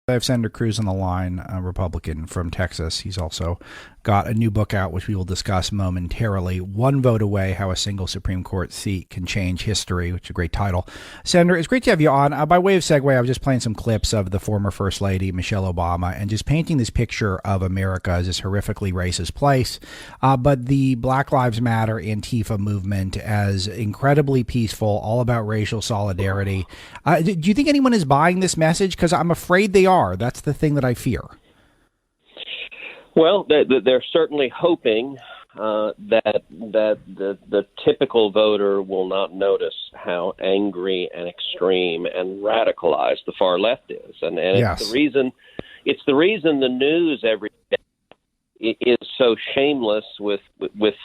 I have Senator Cruz on the line, a Republican from Texas. He's also got a new book out, which we will discuss momentarily. One Vote Away, How a Single Supreme Court Seat Can Change History, which is a great title. Senator, it's great to have you on. By way of segue, I was just playing some clips of the former First Lady, Michelle Obama, and just painting this picture of America as this horrifically racist place, but the Black Lives Matter Antifa movement as incredibly peaceful, all about racial solidarity. Do you think anyone is buying this message? Because I'm afraid they are. That's the thing that I fear. Well, they're certainly hoping that the typical voter will not notice how angry and extreme and radicalized the far left is, and yes. It's the reason the news every day is so shameless with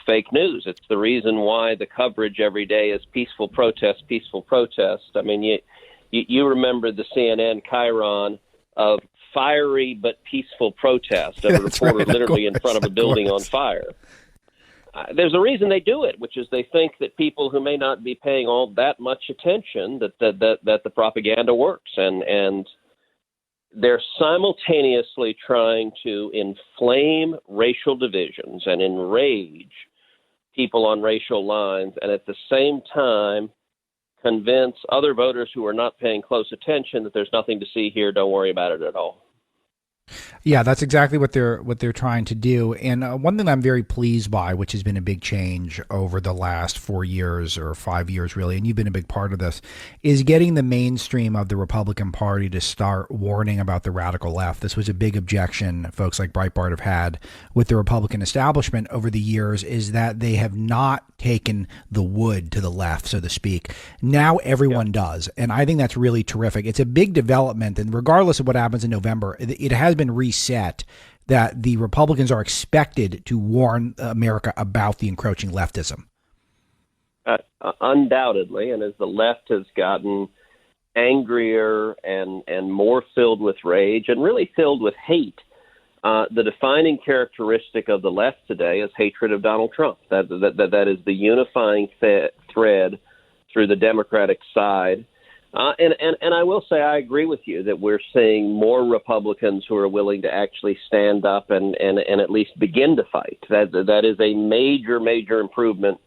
fake news. It's the reason why the coverage every day is peaceful protest, peaceful protest. I mean, you remember the CNN chyron of fiery but peaceful protest of a reporter literally in front of a building on fire. There's a reason they do it, which is they think that people who may not be paying all that much attention that the propaganda works, and they're simultaneously trying to inflame racial divisions and enrage people on racial lines, and at the same time convince other voters who are not paying close attention that there's nothing to see here, don't worry about it at all. Yeah, that's exactly what they're trying to do. And one thing I'm very pleased by, which has been a big change over the last 4 years or 5 years, really, and you've been a big part of this, is getting the mainstream of the Republican Party to start warning about the radical left. This was a big objection folks like Breitbart have had with the Republican establishment over the years, is that they have not taken the wood to the left, so to speak. Now everyone does. And I think that's really terrific. It's a big development. And regardless of what happens in November, it has been reset that the Republicans are expected to warn America about the encroaching leftism. Undoubtedly. And as the left has gotten angrier and more filled with rage and really filled with hate, the defining characteristic of the left today is hatred of Donald Trump. That is the unifying thread through the Democratic side. And I will say I agree with you that we're seeing more Republicans who are willing to actually stand up and at least begin to fight. That is a major improvement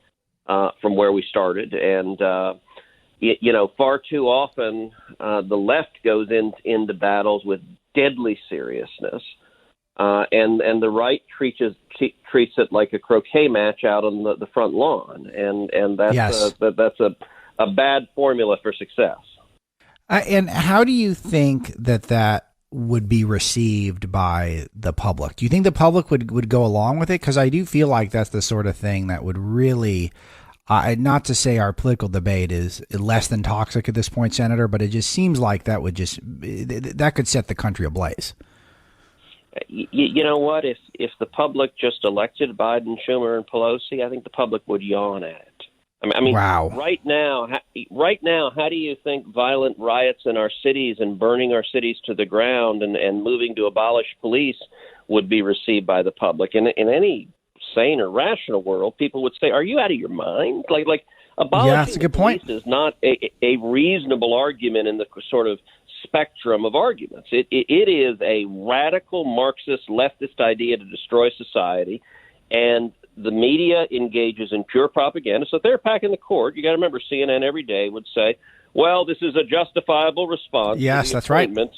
from where we started. And far too often the left goes into battles with deadly seriousness. And the right treats it like a croquet match out on the front lawn, and that's a bad formula for success. And how do you think that would be received by the public? Do you think the public would go along with it? Because I do feel like that's the sort of thing that would really, not to say our political debate is less than toxic at this point, Senator, but it just seems like that could set the country ablaze. You know what? If the public just elected Biden, Schumer, and Pelosi, I think the public would yawn at it. I mean, wow. Right now, how do you think violent riots in our cities and burning our cities to the ground and moving to abolish police would be received by the public? In any sane or rational world, people would say, "Are you out of your mind?" Like abolishing that's a good police point. is not a reasonable argument in the sort of spectrum of arguments. It is a radical Marxist leftist idea to destroy society, and the media engages in pure propaganda. So if they're packing the court, you got to remember CNN every day would say, well, this is a justifiable response to the appointment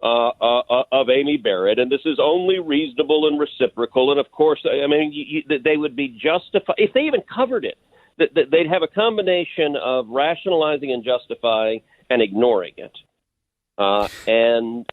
of Amy Barrett, and this is only reasonable and reciprocal. And of course, I mean, they would be justified if they even covered it. They'd have a combination of rationalizing and justifying and ignoring it. And,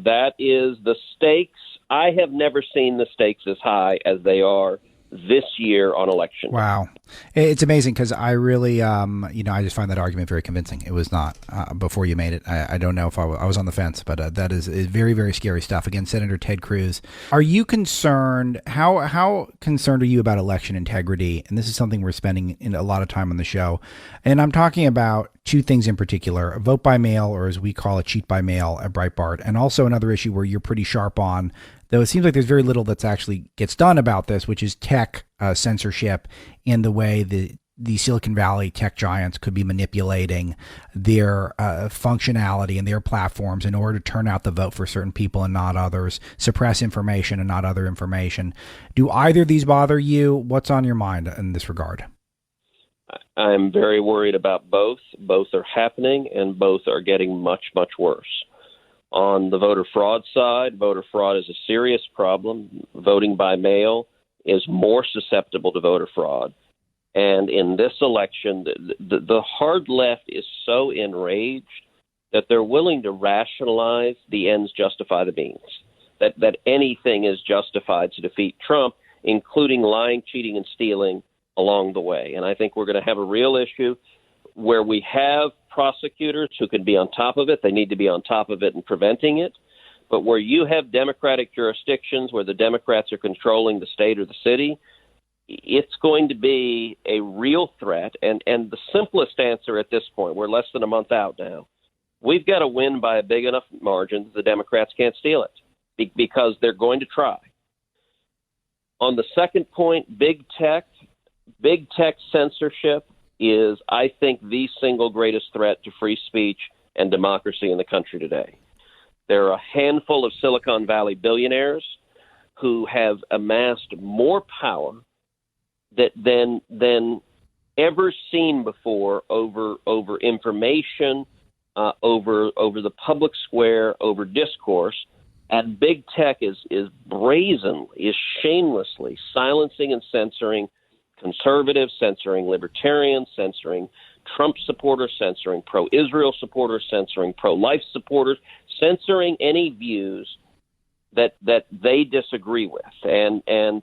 that is the stakes. I have never seen the stakes as high as they are this year on election. Wow. It's amazing because I really, I just find that argument very convincing. It was not before you made it. I don't know if I was on the fence, but that is very, very scary stuff. Again, Senator Ted Cruz, are you concerned? How concerned are you about election integrity? And this is something we're spending a lot of time on the show. And I'm talking about two things in particular: vote by mail, or as we call it, cheat by mail at Breitbart, and also another issue where you're pretty sharp on, though it seems like there's very little that's actually gets done about this, which is tech censorship in the way the the Silicon Valley tech giants could be manipulating their functionality and their platforms in order to turn out the vote for certain people and not others, suppress information and not other information. Do either of these bother you? What's on your mind in this regard? I'm very worried about both. Both are happening, and both are getting much, much worse. On the voter fraud side, voter fraud is a serious problem. Voting by mail is more susceptible to voter fraud. And in this election, the hard left is so enraged that they're willing to rationalize the ends justify the means, that anything is justified to defeat Trump, including lying, cheating, and stealing along the way. And I think we're going to have a real issue where we have prosecutors who can be on top of it. They need to be on top of it and preventing it. But where you have Democratic jurisdictions where the Democrats are controlling the state or the city, it's going to be a real threat. And the simplest answer at this point, we're less than a month out now, we've got to win by a big enough margin that the Democrats can't steal it because they're going to try. On the second point, big tech censorship is, I think, the single greatest threat to free speech and democracy in the country today. There are a handful of Silicon Valley billionaires who have amassed more power than ever seen before over information, over the public square, over discourse. And big tech is shamelessly silencing and censoring conservatives, censoring libertarians, censoring Trump supporters, censoring pro-Israel supporters, censoring pro-life supporters, censoring any views that they disagree with. And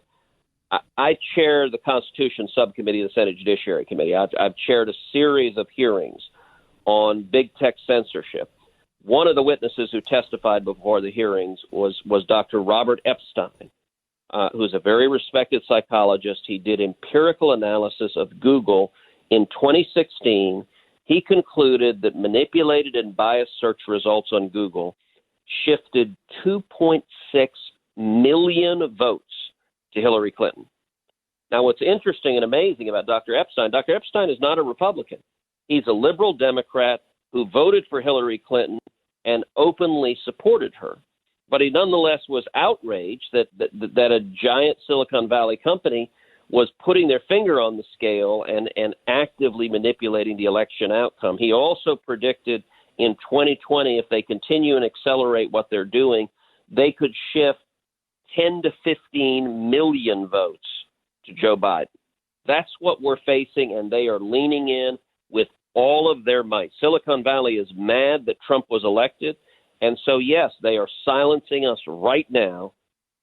I chair the Constitution Subcommittee of the Senate Judiciary Committee. I've chaired a series of hearings on big tech censorship. One of the witnesses who testified before the hearings was Dr. Robert Epstein, who's a very respected psychologist. He did empirical analysis of Google in 2016. He concluded that manipulated and biased search results on Google shifted 2.6 million votes to Hillary Clinton. Now, what's interesting and amazing about Dr. Epstein is not a Republican. He's a liberal Democrat who voted for Hillary Clinton and openly supported her. But he nonetheless was outraged that a giant Silicon Valley company was putting their finger on the scale and actively manipulating the election outcome. He also predicted in 2020, if they continue and accelerate what they're doing, they could shift 10 to 15 million votes to Joe Biden. That's what we're facing, and they are leaning in with all of their might. Silicon Valley is mad that Trump was elected, and so, yes, they are silencing us right now,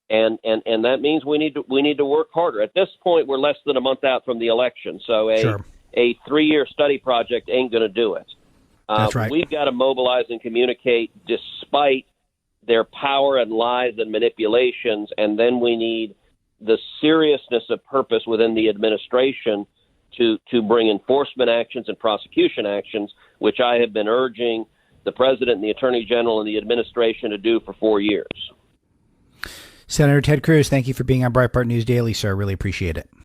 and that means we need to work harder. At this point, we're less than a month out from the election, so a 3-year study project ain't going to do it. That's right. We've got to mobilize and communicate despite their power and lies and manipulations, and then we need the seriousness of purpose within the administration to bring enforcement actions and prosecution actions, which I have been urging the president and the attorney general and the administration to do for 4 years. Senator Ted Cruz, thank you for being on Breitbart News Daily, sir. Really appreciate it.